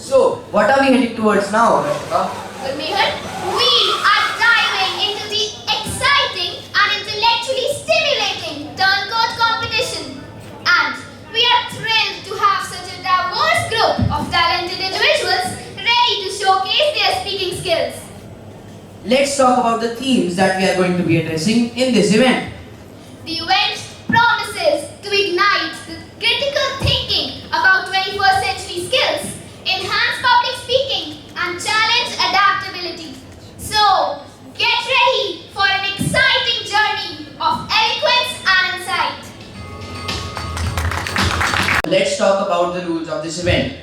So, what are we heading towards now, Rashika? Well, Meher, we are diving into the exciting and intellectually stimulating turncoat competition. And we are thrilled to have such a diverse group of talented individuals ready to showcase their speaking skills. Let's talk about the themes that we are going to be addressing in this event. The event promises to ignite the critical thinking about 21st century skills, enhance public speaking, and challenge adaptability. So, get ready for an exciting journey of eloquence and insight. Let's talk about the rules of this event.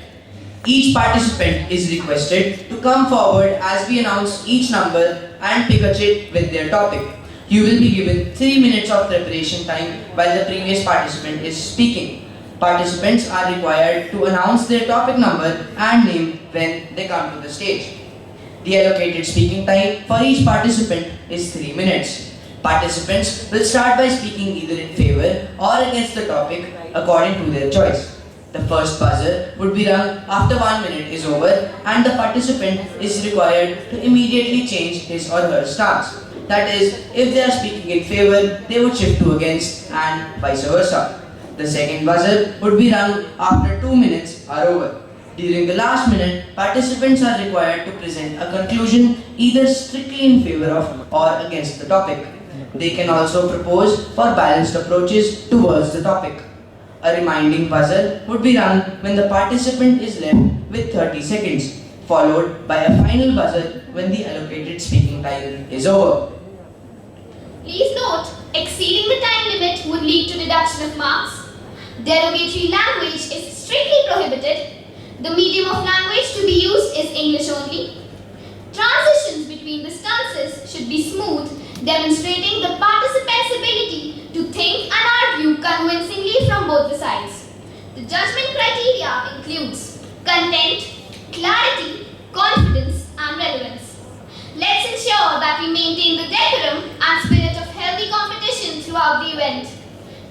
Each participant is requested to come forward as we announce each number and pick a chit with their topic. You will be given 3 minutes of preparation time while the previous participant is speaking. Participants are required to announce their topic number and name when they come to the stage. The allocated speaking time for each participant is 3 minutes. Participants will start by speaking either in favor or against the topic according to their choice. The first buzzer would be rung after 1 minute is over and the participant is required to immediately change his or her stance. That is, if they are speaking in favor, they would shift to against and vice versa. The second buzzer would be rung after 2 minutes are over. During the last minute, participants are required to present a conclusion either strictly in favor of or against the topic. They can also propose for balanced approaches towards the topic. A reminding buzzer would be rung when the participant is left with 30 seconds, followed by a final buzzer when the allocated speaking time is over. Please note, exceeding the time limit would lead to deduction of marks. Derogatory language is strictly prohibited. The medium of language to be used is English only. Transitions between the stances should be smooth, demonstrating the participant's ability to think and argue convincingly from both the sides. The judgment criteria includes content, clarity, confidence, and relevance. Let's ensure that we maintain the decorum and spirit of healthy competition throughout the event.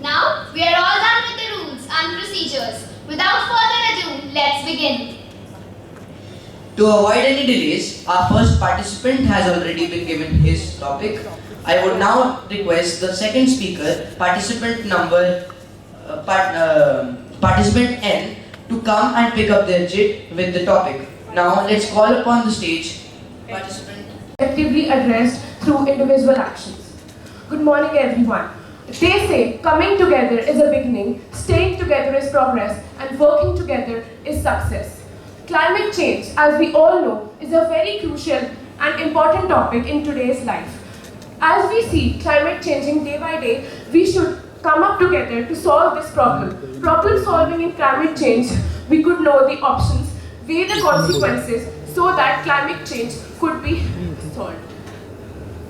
Now, we are all done with the rules and procedures. Without further ado, let's begin. To avoid any delays, our first participant has already been given his topic. I would now request the second speaker, participant N, to come and pick up their chit with the topic. Now, let's call upon the stage participant. Effectively addressed through individual actions. Good morning, everyone. They say coming together is a beginning, staying together is progress, and working together is success. Climate change, as we all know, is a very crucial and important topic in today's life. As we see climate changing day by day, we should come up together to solve this problem. Problem solving in climate change, we could know the options, weigh the consequences so that climate change could be solved.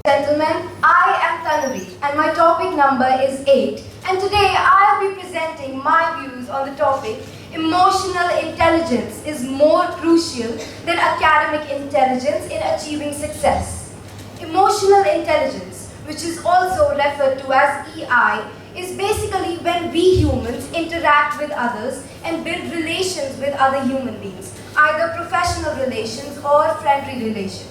Gentlemen, I am Tanvi and my topic number is 8, and today I'll be presenting my views on the topic emotional intelligence is more crucial than academic intelligence in achieving success. Emotional intelligence, which is also referred to as EI, is basically when we humans interact with others and build relations with other human beings, either professional relations or friendly relations.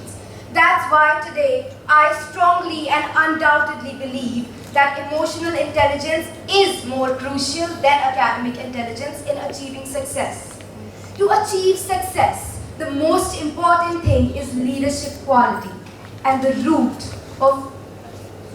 That's why today I strongly and undoubtedly believe that emotional intelligence is more crucial than academic intelligence in achieving success. To achieve success, the most important thing is leadership quality. And the root of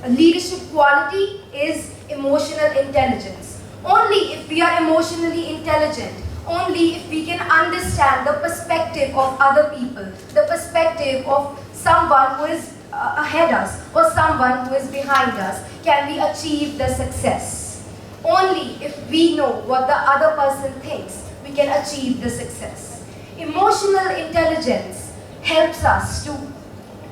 leadership quality is emotional intelligence. Only if we are emotionally intelligent, only if we can understand the perspective of other people, the perspective of someone who is ahead us or someone who is behind us, can we achieve the success. Only if we know what the other person thinks, we can achieve the success. Emotional intelligence helps us to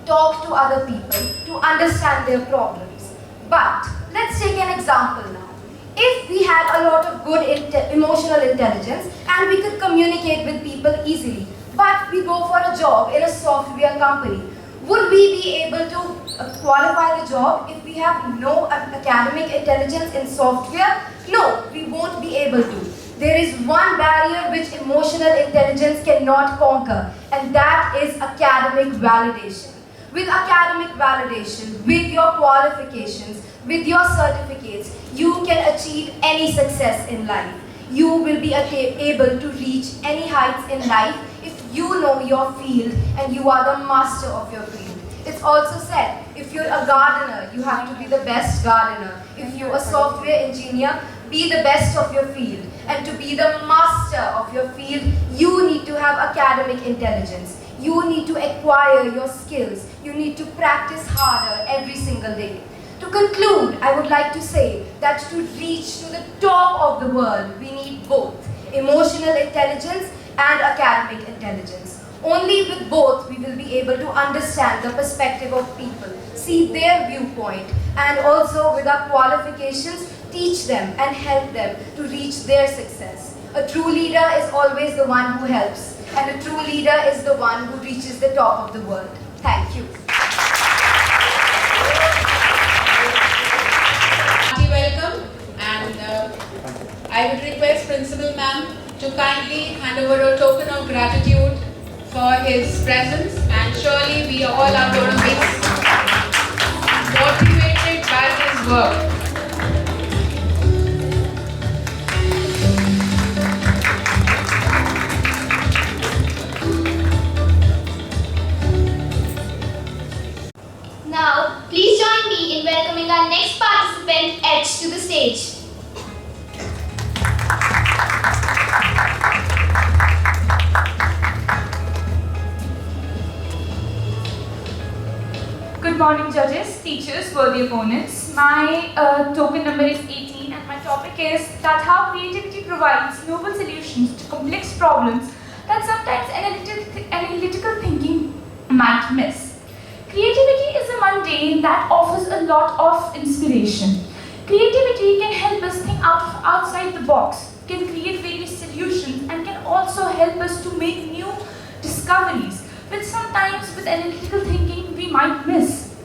talk to other people, to understand their problems. But let's take an example now. If we had a lot of good emotional intelligence and we could communicate with people easily, but we go for a job in a software company, would we be able to qualify the job if we have no academic intelligence in software? No, we won't be able to. There is one barrier which emotional intelligence cannot conquer, and that is academic validation. With academic validation, with your qualifications, with your certificates, you can achieve any success in life. You will be able to reach any heights in life if you know your field and you are the master of your field. It's also said, if you're a gardener, you have to be the best gardener. If you're a software engineer, be the best of your field. And to be the master of your field, you need to have academic intelligence. You need to acquire your skills. You need to practice harder every single day. To conclude, I would like to say that to reach to the top of the world, we need both emotional intelligence and academic intelligence. Only with both we will be able to understand the perspective of people, see their viewpoint, and also with our qualifications, teach them and help them to reach their success. A true leader is always the one who helps, and a true leader is the one who reaches the top of the world. Thank you. Welcome, and I would request Principal Ma'am to kindly hand over a token of gratitude for his presence, and surely we all are going to be motivated by his work. Now, please join me in welcoming our next participant, Edge, to the stage. Good morning, judges, teachers, worthy opponents. My token number is 18, and my topic is that how creativity provides novel solutions to complex problems that sometimes analytical thinking might miss. Creativity is a mundane that offers a lot of inspiration. Creativity can help us think outside the box, can create various solutions, and can also help us to make new discoveries, which sometimes with analytical thinking we might miss.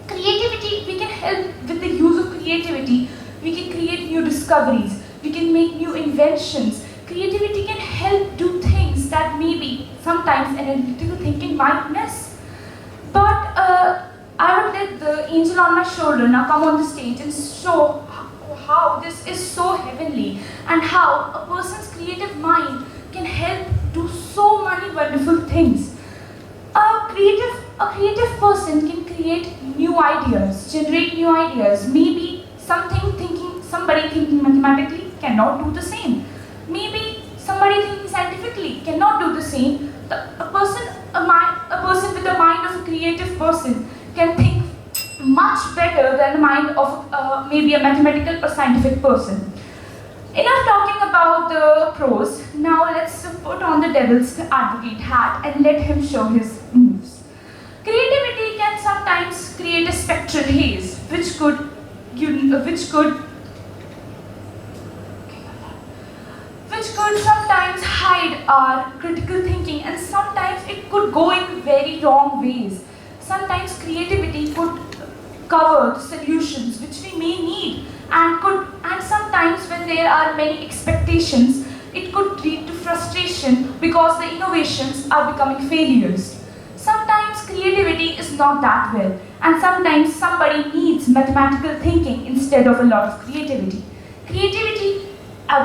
Creativity, we can help with the use of creativity. We can create new discoveries. We can make new inventions. Creativity can help do things that maybe sometimes analytical thinking might miss. But I would let the angel on my shoulder now come on the stage and show how this is so heavenly and how a person's creative mind can help do so many wonderful things. A creative person can create new ideas, generate new ideas. Maybe somebody thinking mathematically cannot do the same. Maybe somebody thinking scientifically cannot do the same. A person with the mind of a creative person can think much better than the mind of maybe a mathematical or scientific person. Enough talking about the pros. Now let's put on the devil's advocate hat and let him show his moves. Creativity can sometimes create a spectral haze, which could sometimes hide our critical thinking, and sometimes it could go in very wrong ways. Sometimes creativity could cover the solutions which we may need, and sometimes when there are many expectations, it could lead to frustration because the innovations are becoming failures. Sometimes creativity is not that well, and sometimes somebody needs mathematical thinking instead of a lot of creativity. Creativity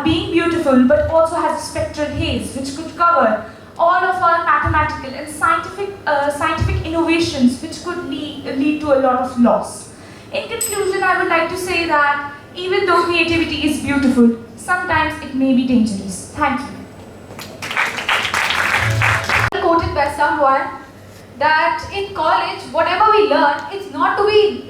being beautiful but also has a spectral haze which could cover all of our mathematical and scientific innovations, which could lead to a lot of loss. In conclusion, I would like to say that even though creativity is beautiful, sometimes it may be dangerous. Thank you. Quoted by someone that in college, whatever we learn, it's not to be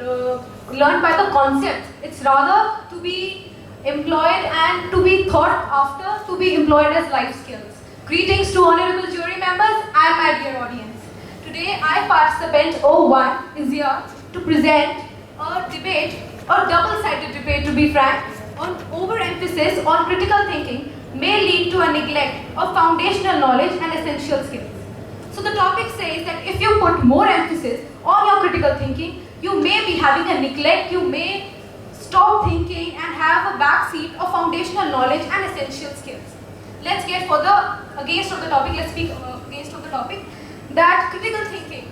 learned by the concept. It's rather to be employed and to be thought after, to be employed as life skills. Greetings to honorable jury members and my dear audience. Today, I, participant 01, is here to present a debate, a double-sided debate to be frank, on overemphasis on critical thinking may lead to a neglect of foundational knowledge and essential skills. So the topic says that if you put more emphasis on your critical thinking, you may be having a neglect, you may stop thinking and have a backseat of foundational knowledge and essential skills. Let's get further against of the topic. Let's speak against of the topic that critical thinking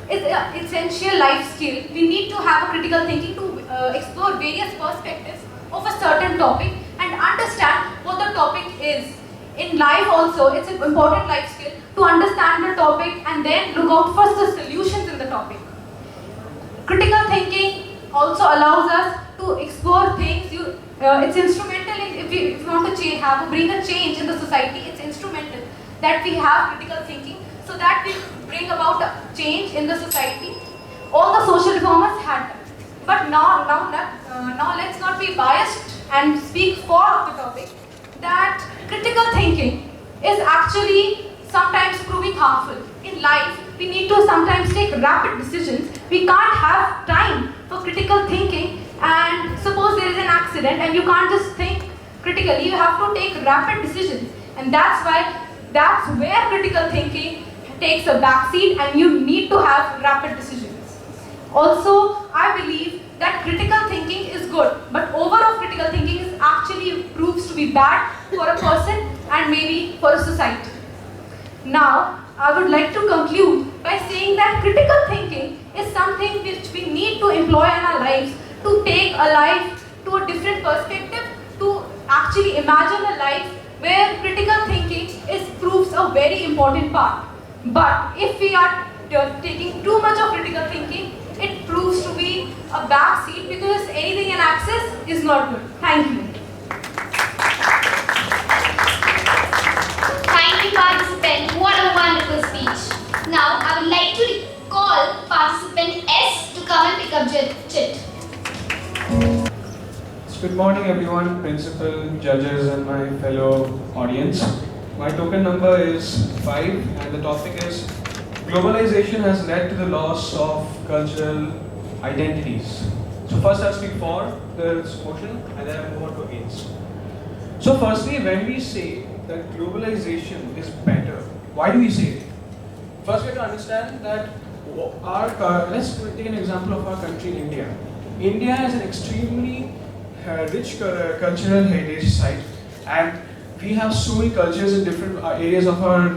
is an essential life skill. We need to have a critical thinking to explore various perspectives of a certain topic and understand what the topic is. In life also, it's an important life skill to understand the topic and then look out for the solutions in the topic. Critical thinking also allows us to explore things. It's instrumental in if you want to bring a change in the society. It's instrumental that we have critical thinking so that we bring about a change in the society. All the social reformers had that. But now let's not be biased and speak for the topic that critical thinking is actually sometimes proving harmful. In life, we need to sometimes take rapid decisions. We can't have time for critical thinking, and suppose there is an accident and you can't just think critically, you have to take rapid decisions, and that's where critical thinking takes a backseat and you need to have rapid decisions. Also, I believe that critical thinking is good, but overall critical thinking is actually proves to be bad for a person and maybe for a society. Now, I would like to conclude by saying that critical thinking is something which we need to employ in our lives to take a life to a different perspective, to actually imagine a life where critical thinking proves a very important part. But if we are taking too much of critical thinking, it proves to be a backseat because anything in access is not good. Thank you. Thank you, participant. What a wonderful speech. Now, I would like to call participant S to come and pick up Chit. Good morning everyone, principal, judges and my fellow audience. My token number is 5 and the topic is globalization has led to the loss of cultural identities. So first I'll speak for this motion and then I'll move on to against. So firstly, when we say that globalization is better, why do we say it? First we have to understand that let's take an example of our country, India. India is an extremely rich cultural heritage site, and we have so many cultures in different areas of our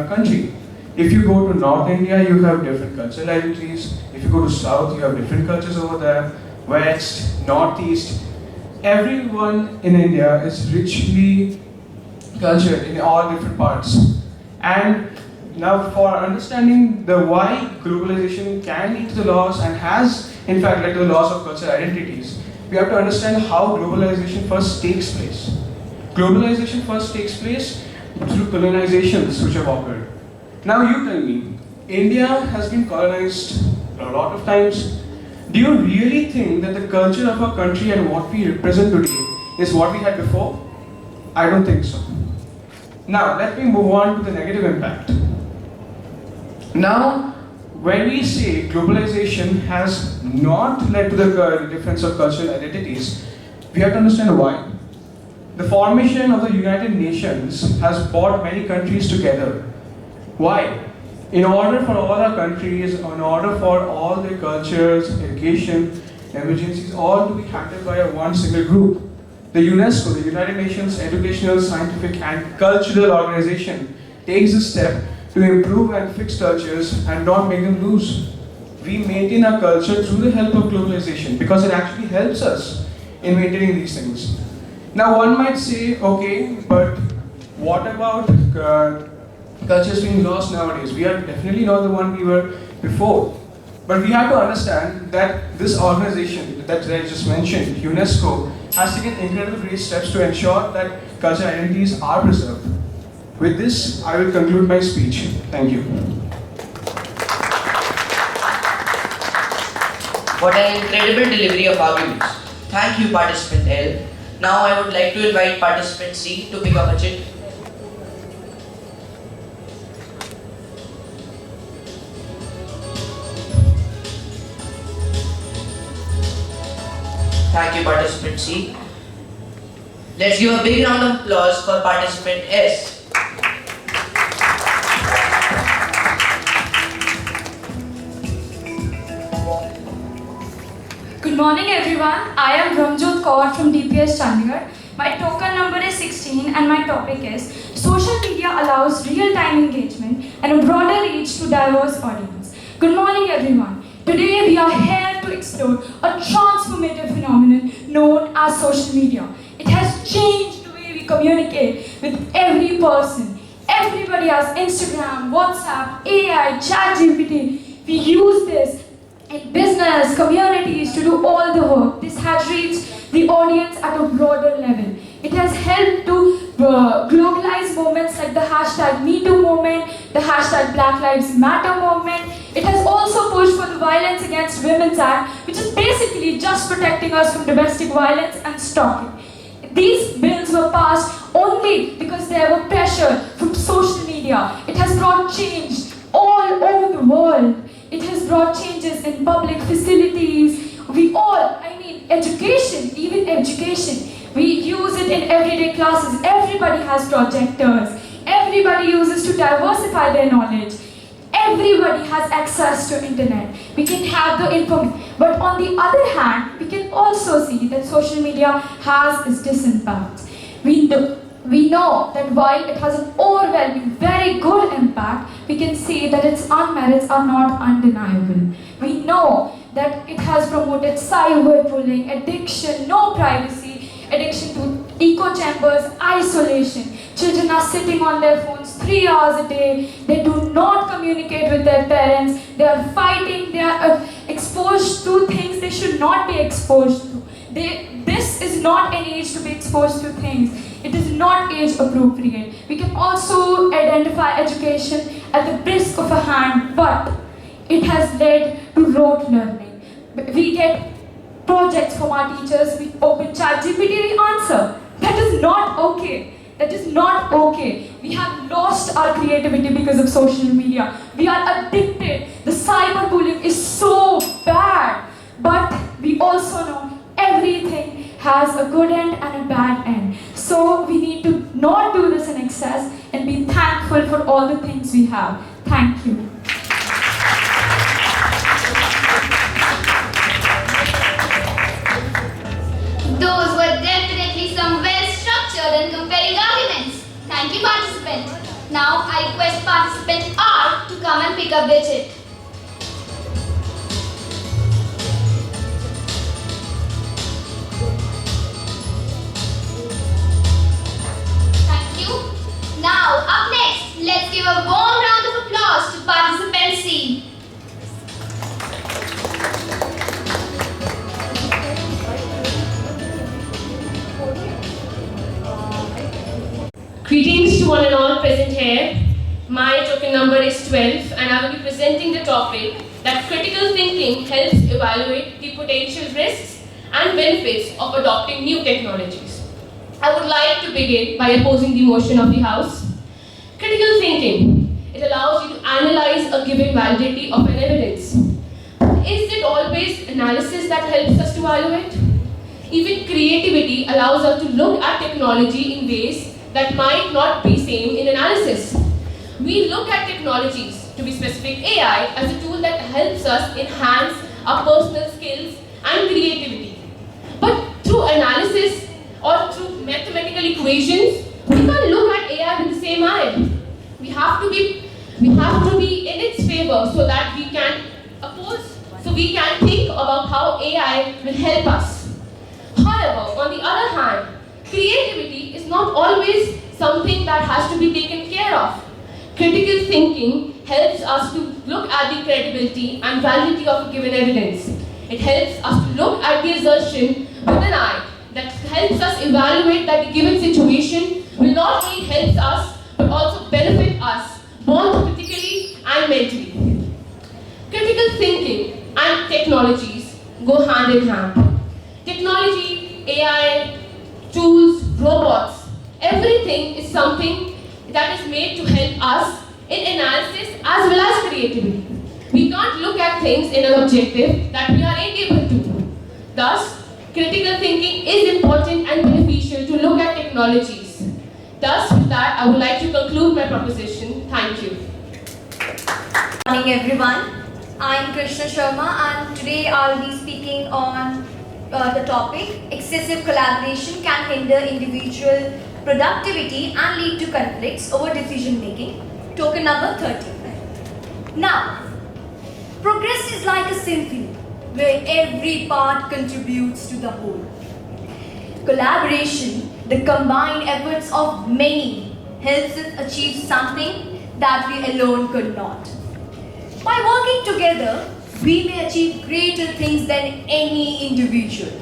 country. If you go to North India, you have different cultural identities. If you go to South, you have different cultures over there. West, Northeast, everyone in India is richly cultured in all different parts. And now for understanding the why globalization can lead to the loss and has in fact led to the loss of cultural identities, we have to understand how globalization first takes place. Globalization first takes place through colonizations which have occurred. Now you tell me, India has been colonized a lot of times. Do you really think that the culture of our country and what we represent today is what we had before? I don't think so. Now let me move on to the negative impact. Now, when we say globalization has not led to the difference of cultural identities, we have to understand why. The formation of the United Nations has brought many countries together. Why? In order for all our countries, in order for all their cultures, education, emergencies, all to be handled by one single group, the UNESCO, the United Nations Educational, Scientific and Cultural Organization, takes a step to improve and fix cultures and not make them lose. We maintain our culture through the help of globalization because it actually helps us in maintaining these things. Now one might say, okay, but what about cultures being lost nowadays? We are definitely not the one we were before. But we have to understand that this organization that I just mentioned, UNESCO, has taken incredible great steps to ensure that cultural identities are preserved. With this, I will conclude my speech. Thank you. What an incredible delivery of arguments. Thank you, participant L. Now I would like to invite participant C to pick up a chit. Thank you, participant C. Let's give a big round of applause for participant S. Good morning everyone. I am Ramjot Kaur from DPS Chandigarh. My token number is 16 and my topic is Social media allows real-time engagement and a broader reach to diverse audience. Good morning everyone. Today we are here to explore a transformative phenomenon known as social media. It has changed the way we communicate with every person. Everybody has Instagram, WhatsApp, AI, ChatGPT. We use this in business, communities to do all the work. This has reached the audience at a broader level. It has helped to globalize movements like the hashtag #MeToo movement, the hashtag Black Lives Matter movement. It has also pushed for the Violence Against Women's Act, which is basically just protecting us from domestic violence and stalking. These bills were passed only because there were pressure from social media. It has brought change all over the world. It has brought changes in public facilities. Education, even education. We use it in everyday classes. Everybody has projectors. Everybody uses to diversify their knowledge. Everybody has access to internet. We can have the information. But on the other hand, we can also see that social media has its disimpact. We know that while it has an overwhelming, very good impact, we can see that its unmerits are not undeniable. We know that it has promoted cyberbullying, addiction, no privacy, addiction to echo chambers, isolation. Children are sitting on their phones 3 hours a day. They do not communicate with their parents. They are fighting. They are exposed to things they should not be exposed to. This is not an age to be exposed to things. It is not age appropriate. We can also identify education at the brisk of a hand, but it has led to rote learning. We get projects from our teachers, we open ChatGPT, we answer. That is not okay. That is not okay. We have lost our creativity because of social media. We are addicted. The cyberbullying is so bad. But we also know everything has a good end and a bad end. So we need to not do this in excess and be thankful for all the things we have. Thank you. Those were definitely some well-structured and compelling arguments. Thank you, participant. Now I request participant R to come and pick up their chit. Thank you. Now, up next, let's give a warm round of applause to participant C. Greetings to one and all present here. My token number is 12 and I will be presenting the topic that critical thinking helps evaluate the potential risks and benefits of adopting new technologies. I would like to begin by opposing the motion of the House. Critical thinking, it allows you to analyze a given validity of an evidence. Is it always analysis that helps us to evaluate? Even creativity allows us to look at technology in ways that might not be same in analysis. We look at technologies, to be specific AI, as a tool that helps us enhance our personal skills and creativity. But through analysis or through mathematical equations, we can't look at AI with the same eye. We have to be in its favor so that we can think about how AI will help us. However, on the other hand, creativity is not always something that has to be taken care of. Critical thinking helps us to look at the credibility and validity of a given evidence. It helps us to look at the assertion with an eye that helps us evaluate that the given situation will not only help us but also benefit us both critically and mentally. Critical thinking and technologies go hand in hand. Technology, AI, tools, robots, everything is something that is made to help us in analysis as well as creativity. We can't look at things in an objective that we are unable to. Thus, critical thinking is important and beneficial to look at technologies. Thus, with that, I would like to conclude my proposition. Thank you. Good morning everyone. I'm Krishna Sharma and today I'll be speaking on the topic, excessive collaboration can hinder individual productivity and lead to conflicts over decision making. Token number 13. Now, progress is like a symphony where every part contributes to the whole. Collaboration, the combined efforts of many, helps us achieve something that we alone could not. By working together, we may achieve greater things than any individual.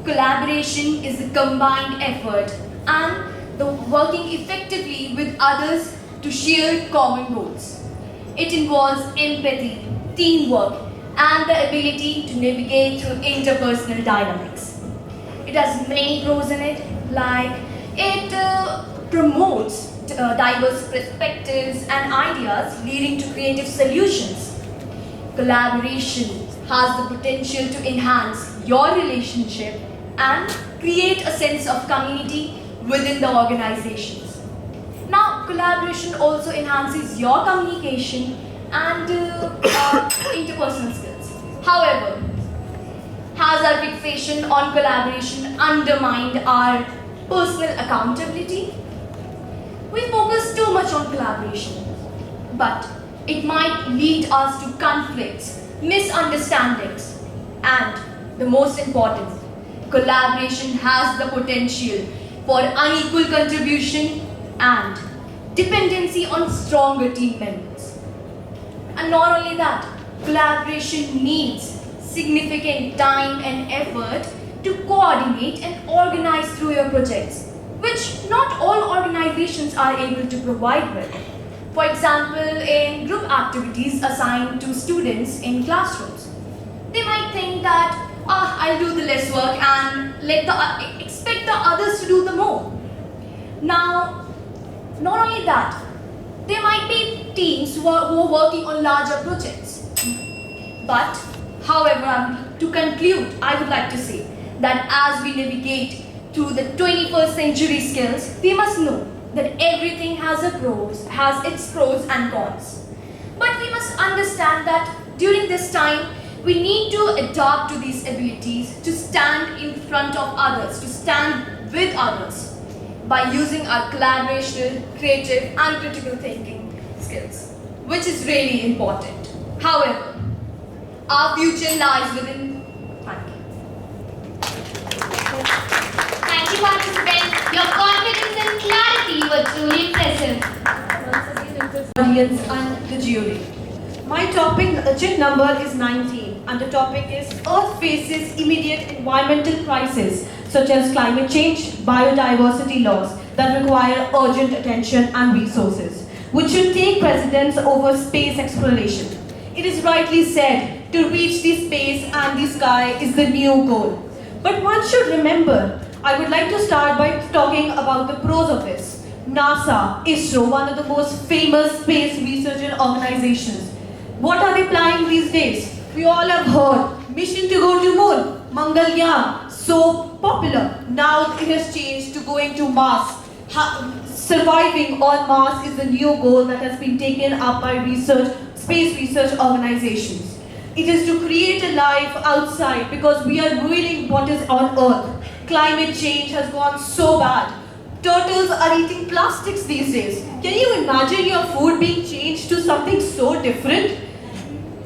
Collaboration is a combined effort and the working effectively with others to share common goals. It involves empathy, teamwork, and the ability to navigate through interpersonal dynamics. It has many pros in it, like it promotes diverse perspectives and ideas leading to creative solutions. Collaboration has the potential to enhance your relationship and create a sense of community within the organizations. Now, collaboration also enhances your communication and interpersonal skills. However, has our fixation on collaboration undermined our personal accountability? We focus too much on collaboration, but it might lead us to conflicts, misunderstandings, and the most important, collaboration has the potential for unequal contribution and dependency on stronger team members. And not only that, collaboration needs significant time and effort to coordinate and organize through your projects, which not all organizations are able to provide with. For example, in group activities assigned to students in classrooms, they might think that, I'll do the less work and expect the others to do the more. Now, not only that, there might be teams who are working on larger projects. But, however, to conclude, I would like to say that as we navigate through the 21st century skills, we must know that everything has its pros and cons. But we must understand that during this time, we need to adapt to these abilities to stand in front of others, to stand with others by using our collaborational, creative and critical thinking skills, which is really important. However, our future lies within. Thank you. Thank you, participants. Your confidence and clarity were truly impressive. Audience and the jury. My topic number is 19 and the topic is Earth faces immediate environmental crisis such as climate change, biodiversity loss that require urgent attention and resources, which should take precedence over space exploration. It is rightly said, to reach the space and the sky is the new goal. But one should remember, I would like to start by talking about the pros of this. NASA, ISRO, one of the most famous space research organizations. What are they planning these days? We all have heard, mission to go to moon, Mangalyaan, so popular. Now it has changed to going to Mars. Surviving on Mars is the new goal that has been taken up by space research organizations. It is to create a life outside because we are ruining what is on Earth. Climate change has gone so bad. Turtles are eating plastics these days. Can you imagine your food being changed to something so different?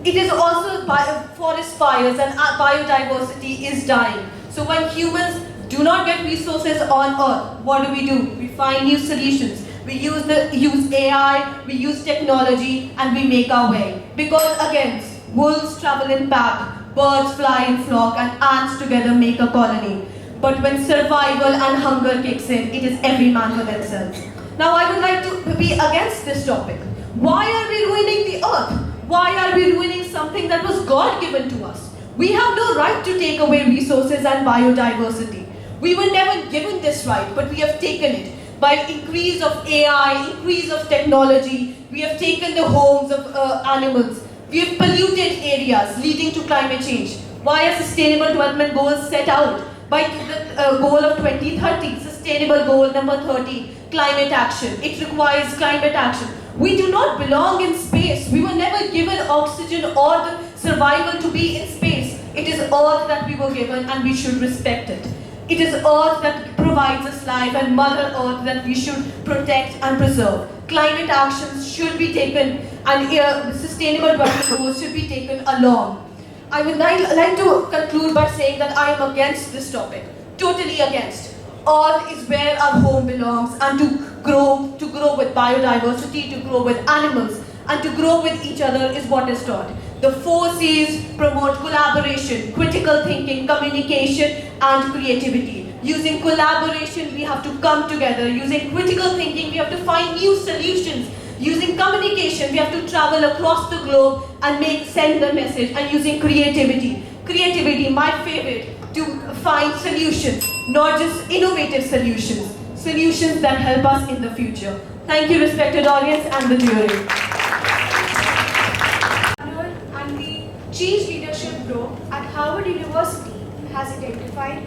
It is also forest fires and biodiversity is dying. So when humans do not get resources on Earth, what do? We find new solutions. We use AI, we use technology, and we make our way. Because again, wolves travel in pack, birds fly in flock, and ants together make a colony. But when survival and hunger kicks in, it is every man for themselves. Now I would like to be against this topic. Why are we ruining the Earth? Why are we ruining something that was God given to us? We have no right to take away resources and biodiversity. We were never given this right, but we have taken it. By increase of AI, increase of technology, we have taken the homes of animals. We have polluted areas leading to climate change. Why are sustainable development goals set out? By the goal of 2030, sustainable goal number 30, climate action. It requires climate action. We do not belong in space. We were never given oxygen or the survival to be in space. It is earth that we were given and we should respect it. It is earth that provides us life and Mother Earth that we should protect and preserve. Climate actions should be taken and sustainable development goals should be taken along. I would like to conclude by saying that I am against this topic. Totally against. Earth is where our home belongs, and to grow with biodiversity, to grow with animals, and to grow with each other is what is taught. The 4 C's promote collaboration, critical thinking, communication, and creativity. Using collaboration, we have to come together. Using critical thinking, we have to find new solutions. Using communication, we have to travel across the globe and send the message. And using creativity, my favorite, to find solutions, not just innovative solutions, solutions that help us in the future. Thank you, respected audience and the jury. And the Change Leadership Group at Harvard University has identified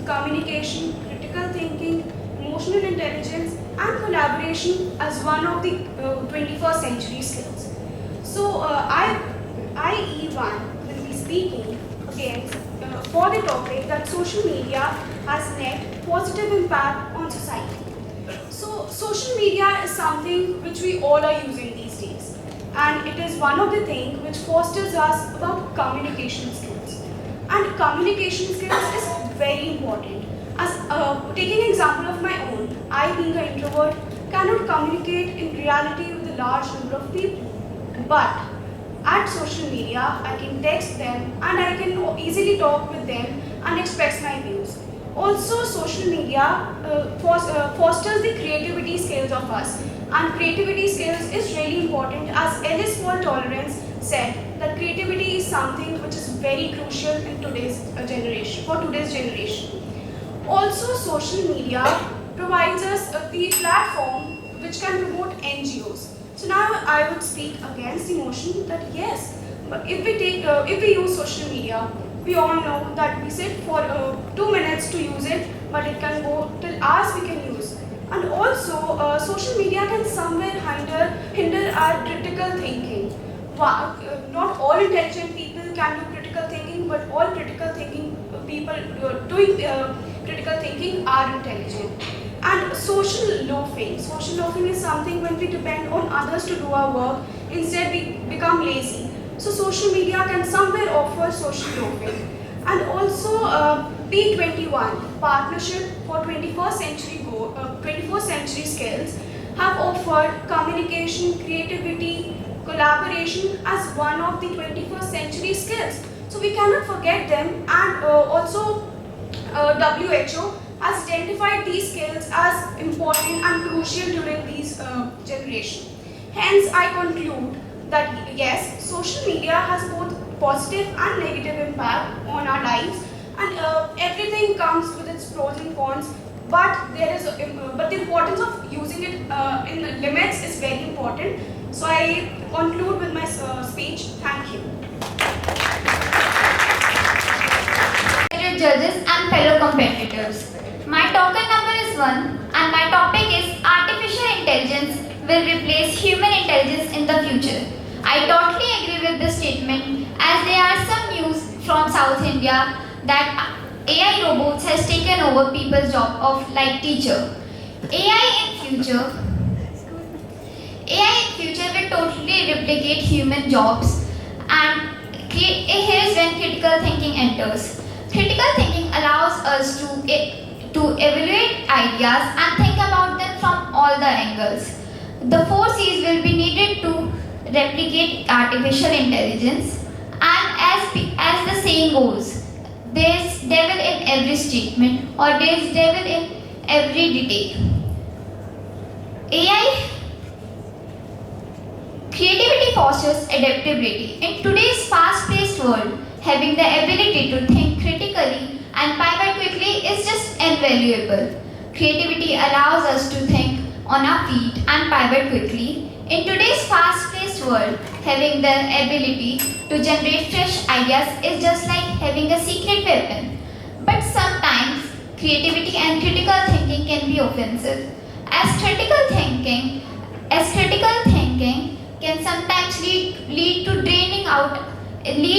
communication, critical thinking, emotional intelligence, and collaboration as one of the 21st century skills. So, IE1 will be speaking against for the topic that social media has net positive impact on society. So, social media is something which we all are using these days, and it is one of the things which fosters us about communication skills. And communication skills is very important. As taking an example of my own, I being an introvert cannot communicate in reality with a large number of people. But at social media, I can text them and I can easily talk with them and express my views. Also, social media fosters the creativity skills of us. And creativity skills is really important, as Ellis Paul Tolerance said that creativity is something which is very crucial in today's generation. Also, social media provides us the platform which can promote NGOs. So now I would speak against the notion that yes, but if we use social media, we all know that we sit for 2 minutes to use it, but it can go till hours we can use. And also, social media can somewhere hinder our critical thinking. Not all intelligent people can do critical thinking, but all critical thinking people doing critical thinking are intelligent. And social loafing is something when we depend on others to do our work, instead we become lazy. So social media can somewhere offer social loafing. And also P21, Partnership for 21st century skills, have offered communication, creativity, collaboration as one of the 21st century skills. So we cannot forget them. And also WHO has identified these skills as important and crucial during these generation. Hence, I conclude that yes, social media has both positive and negative impact on our lives, and everything comes with its pros and cons. But the importance of using it in limits is very important. So I conclude with my speech. Thank you. Judges and fellow competitors. My token number is 1 and my topic is artificial intelligence will replace human intelligence in the future. I totally agree with this statement, as there are some news from South India that AI robots has taken over people's job of like teacher. AI in future will totally replicate human jobs, and here's when critical thinking enters. Critical thinking allows us to evaluate ideas and think about them from all the angles. The 4 C's will be needed to replicate artificial intelligence, and as the saying goes, there's devil in every statement, or there's devil in every detail. Creativity fosters adaptability. In today's fast-paced world, having the ability to think critically and pivot quickly is just invaluable. Creativity allows us to think on our feet and pivot quickly. In today's fast-paced world, having the ability to generate fresh ideas is just like having a secret weapon. But sometimes, creativity and critical thinking can be offensive, as critical thinking can sometimes lead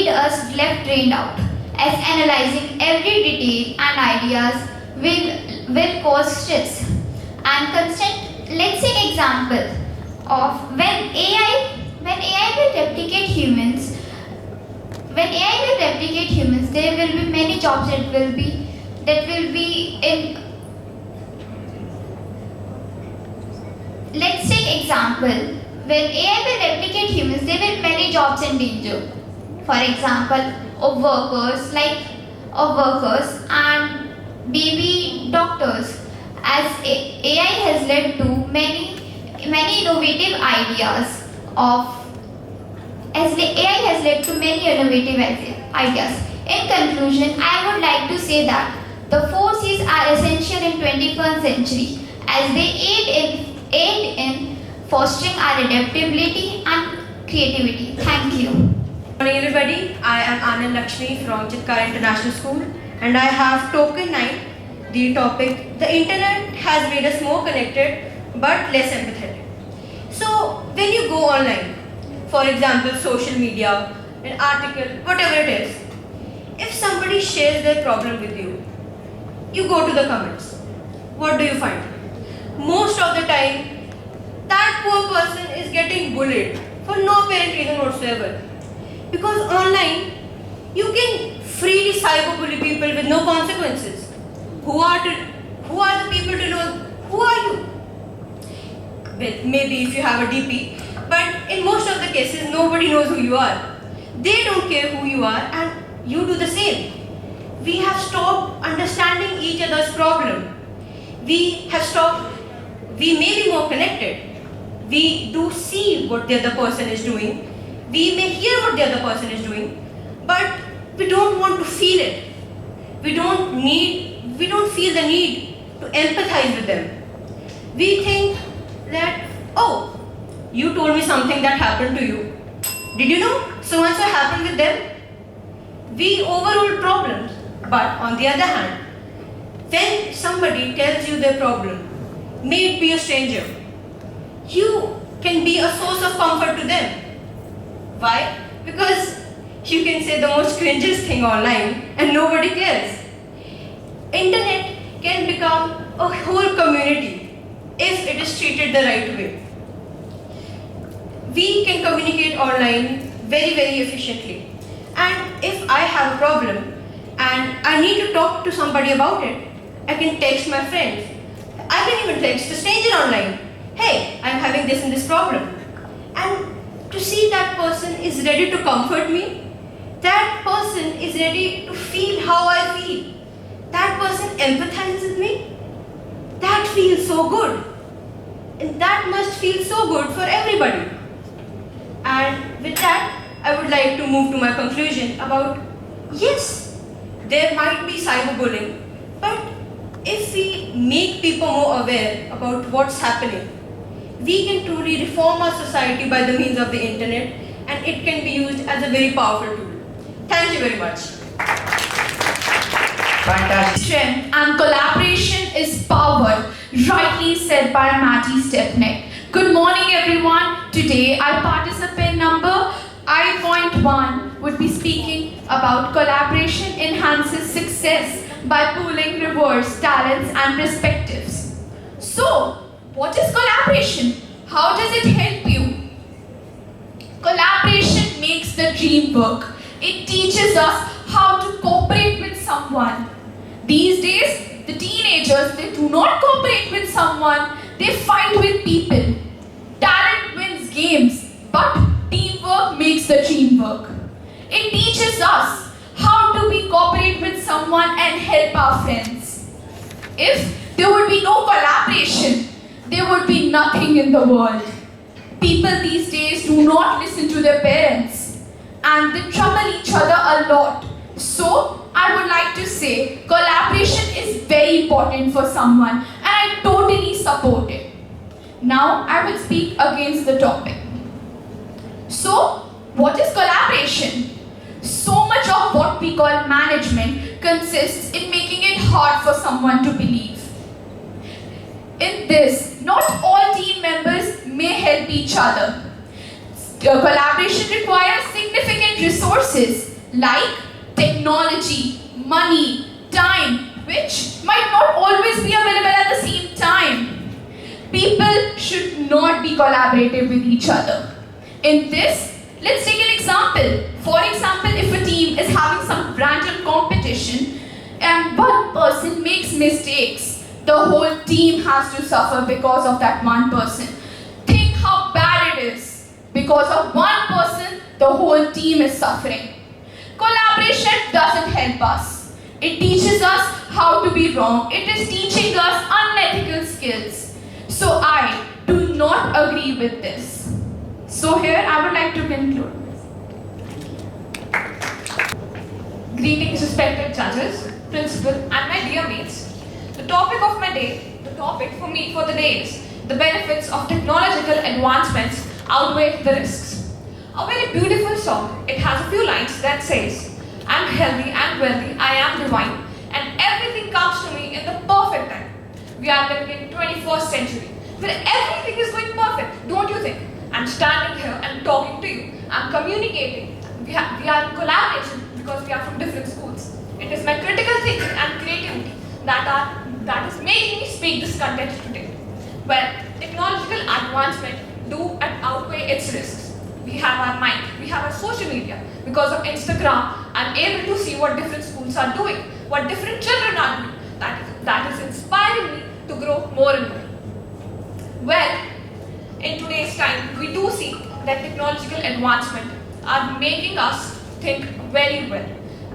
us left drained out, as analyzing every detail and ideas will cause stress and constant. Let's take an example of when AI will replicate humans. When AI will replicate humans, there will be many jobs that will be in. Let's take example. When AI will replicate humans, there will be many jobs in danger. For example, of workers and maybe doctors, as AI has led to many innovative ideas In conclusion, I would like to say that the 4 C's are essential in 21st century as they aid in fostering our adaptability and creativity. Thank you. Good morning everybody, I am Anand Lakshmi from Chitkara International School and I have token 9, the topic, the internet has made us more connected but less empathetic. So when you go online, for example social media, an article, whatever it is, if somebody shares their problem with you, you go to the comments. What do you find? Most of the time, that poor person is getting bullied for no apparent reason whatsoever. Because online, you can freely cyberbully people with no consequences. Who are the people to know who are you? Well, maybe if you have a DP, but in most of the cases, nobody knows who you are. They don't care who you are and you do the same. We have stopped understanding each other's problem. We may be more connected. We do see what the other person is doing. We may hear what the other person is doing, but we don't want to feel it. We don't feel the need to empathize with them. We think that, oh, you told me something that happened to you. Did you know so-and-so happened with them? We overrule problems, but on the other hand, when somebody tells you their problem, may it be a stranger, you can be a source of comfort to them. Why? Because you can say the most cringiest thing online and nobody cares. Internet can become a whole community if it is treated the right way. We can communicate online very, very efficiently. And if I have a problem and I need to talk to somebody about it, I can text my friends. I can even text a stranger online. Hey, I'm having this and this problem. And to see that person is ready to comfort me, that person is ready to feel how I feel, that person empathizes with me, that feels so good. And that must feel so good for everybody. And with that, I would like to move to my conclusion about, yes, there might be cyberbullying, but if we make people more aware about what's happening, we can truly reform our society by the means of the internet, and it can be used as a very powerful tool. Thank you very much. Fantastic. Strength and collaboration is power, rightly said by Matty Stepnick. Good morning everyone. Today our participant number I.1 would be speaking about collaboration enhances success by pooling diverse talents and perspectives. So, what is collaboration? How does it help you? Collaboration makes the dream work. It teaches us how to cooperate with someone. These days, the teenagers, they do not cooperate with someone, they fight with people. Talent wins games, but teamwork makes the dream work. It teaches us how to cooperate with someone and help our friends. If there would be no collaboration, there would be nothing in the world. People these days do not listen to their parents and they trouble each other a lot. So, I would like to say collaboration is very important for someone and I totally support it. Now, I will speak against the topic. So, what is collaboration? So much of what we call management consists in making it hard for someone to believe. In this, not all team members may help each other. Collaboration requires significant resources like technology, money, time, which might not always be available at the same time. People should not be collaborative with each other. In this, let's take an example. For example, if a team is having some random competition and one person makes mistakes, the whole team has to suffer because of that one person. Think how bad it is. Because of one person, the whole team is suffering. Collaboration doesn't help us. It teaches us how to be wrong. It is teaching us unethical skills. So I do not agree with this. So here I would like to conclude. Greetings, respected judges, principal, and my dear mates. The topic of my day, the topic for me for the day is the benefits of technological advancements outweigh the risks. A very beautiful song. It has a few lines that says, "I'm healthy and wealthy, I am divine, and everything comes to me in the perfect time." We are living in 21st century, where everything is going perfect, don't you think? I'm standing here and talking to you. I'm communicating. We are in collaboration because we are from different schools. It is my critical thinking and creativity that is making me speak this content today. Well, technological advancement do outweigh its risks. We have our mind, we have our social media. Because of Instagram, I'm able to see what different schools are doing, what different children are doing. That is inspiring me to grow more and more. Well, in today's time, we do see that technological advancement are making us think very well.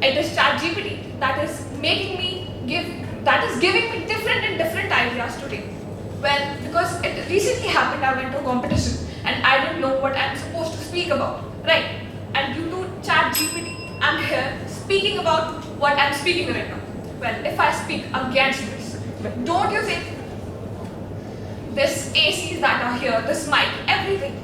It is ChatGPT that is giving me different ideas today. Well, because it recently happened, I went to a competition and I didn't know what I'm supposed to speak about, right? And due to ChatGPT, I'm here speaking about what I'm speaking right now. Well, if I speak against this, don't you think this ACs that are here, this mic, everything,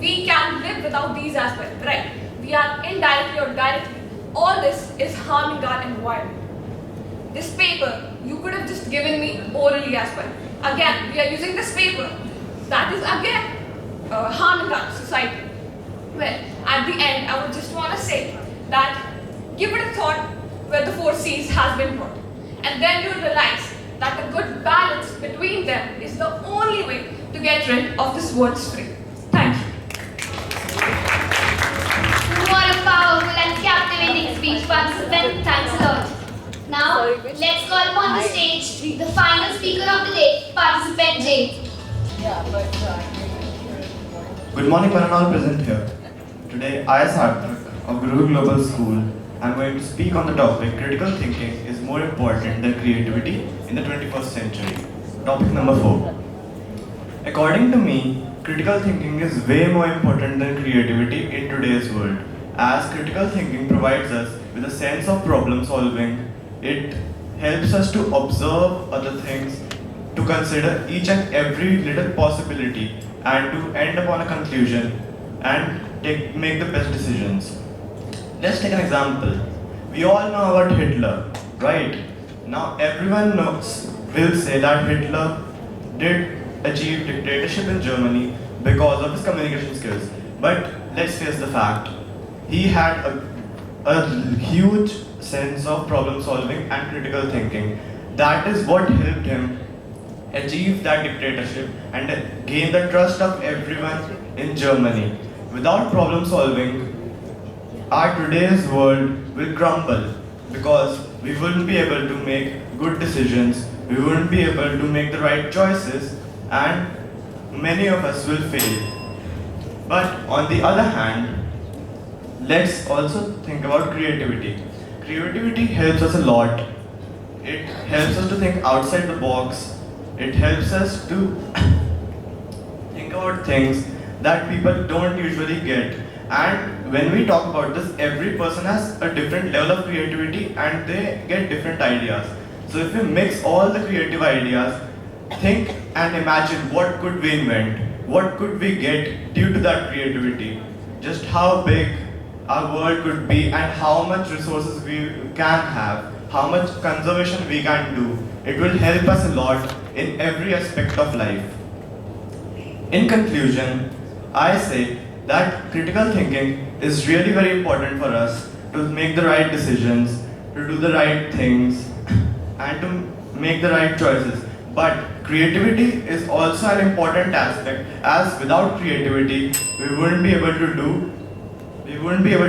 we can live without these as well, right? We are indirectly or directly, all this is harming our environment. This paper, you could have just given me orally as well. Again, we are using this paper. That is again harming our society. Well, at the end, I would just want to say that give it a thought where the 4 C's has been brought. And then you'll realize that a good balance between them is the only way to get rid of this world spree. Thank you. What a powerful and captivating speech, participant. Thanks a lot. Now, let's call upon the stage the final speaker of the day, participant J. Good morning, one and all present here. Today, I, Sarthak, of Guru Global School, am going to speak on the topic critical thinking is more important than creativity in the 21st century. Topic number 4. According to me, critical thinking is way more important than creativity in today's world, as critical thinking provides us with a sense of problem solving. It helps us to observe other things, to consider each and every little possibility, and to end upon a conclusion and make the best decisions. Let's take an example. We all know about Hitler, right? Now everyone will say that Hitler did achieve dictatorship in Germany because of his communication skills. But let's face the fact. He had a huge sense of problem solving and critical thinking. That is what helped him achieve that dictatorship and gain the trust of everyone in Germany. Without problem solving, our today's world will crumble because we wouldn't be able to make good decisions, we wouldn't be able to make the right choices, and many of us will fail. But on the other hand, let's also think about creativity. Creativity helps us a lot. It helps us to think outside the box. It helps us to think about things that people don't usually get. And when we talk about this, every person has a different level of creativity and they get different ideas. So if we mix all the creative ideas, think and imagine what could we invent, what could we get due to that creativity, just how big our world could be and how much resources we can have, how much conservation we can do. It will help us a lot in every aspect of life. In conclusion, I say that critical thinking is really very important for us to make the right decisions, to do the right things, and to make the right choices. But creativity is also an important aspect, as without creativity, we wouldn't be able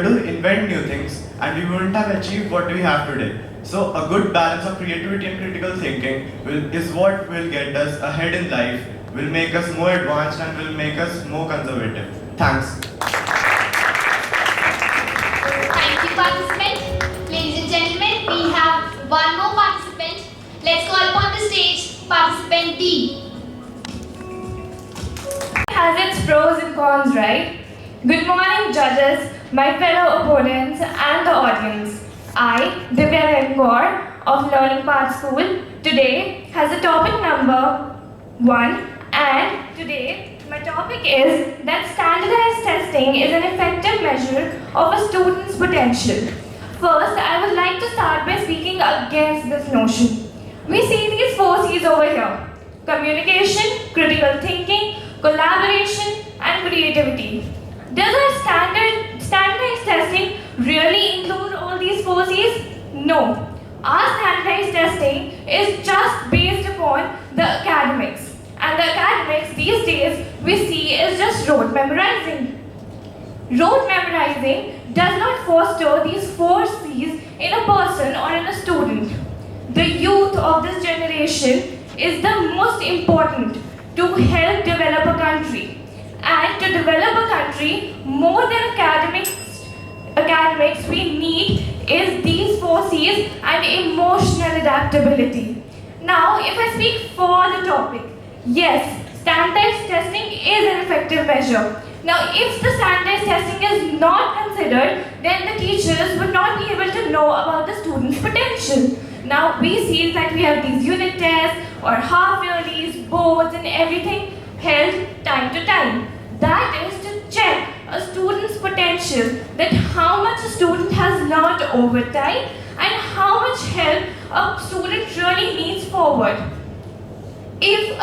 to invent new things, and we wouldn't have achieved what we have today. So a good balance of creativity and critical thinking is what will get us ahead in life, will make us more advanced, and will make us more conservative. Thanks. Thank you, participant. Ladies and gentlemen, we have one more participant. Let's call upon the stage participant D. Has its pros and cons, right? Good morning, judges, my fellow opponents, and the audience. I, Divya Rengaur of Learning Path School, today has a topic number 1, and today my topic is that standardized testing is an effective measure of a student's potential. First, I would like to start by speaking against this notion. We see these 4 C's over here: communication, critical thinking, collaboration, and creativity. Does our standardized testing really include all these 4 C's? No. Our standardized testing is just based upon the academics. And the academics these days we see is just rote memorizing. Rote memorizing does not foster these 4 C's in a person or in a student. The youth of this generation is the most important to help develop a country. And to develop a country, more than academics we need is these 4 C's and emotional adaptability. Now, if I speak for the topic, yes, standardized testing is an effective measure. Now, if the standardized testing is not considered, then the teachers would not be able to know about the student's potential. Now, we see that we have these unit tests or half-yearlies, boards and everything held time to time. That is to check a student's potential, that how much a student has learned over time and how much help a student really needs forward. If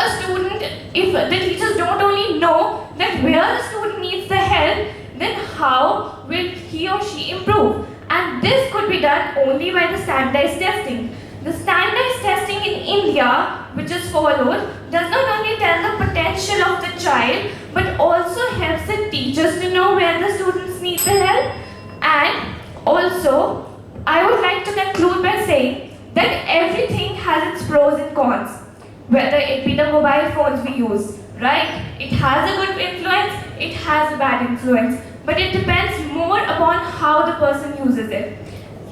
the teachers don't only know that where the student needs the help, then how will he or she improve? And this could be done only by the standardized testing. The standardized testing in India, which is followed, does not only tell the potential of the child, but also helps the teachers to know where the students need the help. And also, I would like to conclude by saying that everything has its pros and cons. Whether it be the mobile phones we use, right? It has a good influence, it has a bad influence, but it depends more upon how the person uses it.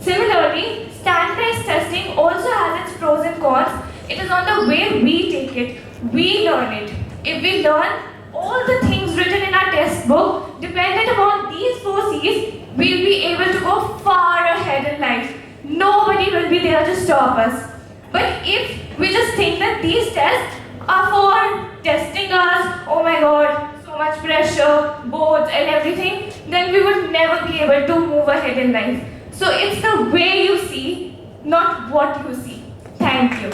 Similarly, standardized testing also has its pros and cons. It is on the way we take it, we learn it. If we learn all the things written in our test book, dependent upon these 4 C's, we'll be able to go far ahead in life. Nobody will be there to stop us. But if we just think that these tests are for testing us, oh my god, so much pressure, boards and everything, then we would never be able to move ahead in life. So it's the way you see, not what you see. Thank you.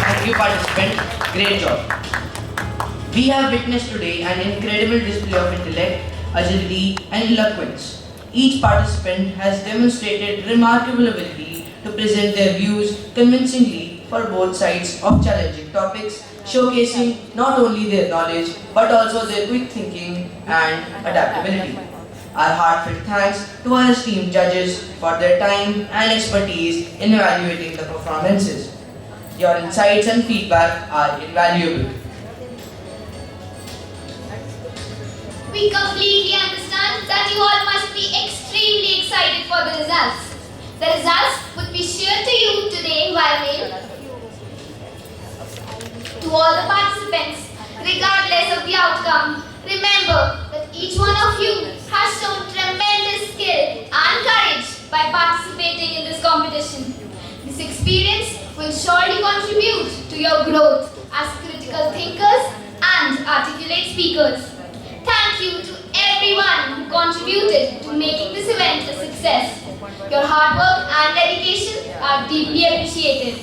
Thank you, participant. Great job. We have witnessed today an incredible display of intellect, agility, and eloquence. Each participant has demonstrated remarkable ability to present their views convincingly for both sides of challenging topics, showcasing not only their knowledge but also their quick thinking and adaptability. Our heartfelt thanks to our esteemed judges for their time and expertise in evaluating the performances. Your insights and feedback are invaluable. We completely understand that you all must be extremely excited for the results. The results would be shared to you today via mail. To all the participants, regardless of the outcome, remember that each one of you has shown tremendous skill and courage by participating in this competition. This experience will surely contribute to your growth as critical thinkers and articulate speakers. Thank you to everyone who contributed to making this event a success. Your hard work and dedication are deeply appreciated.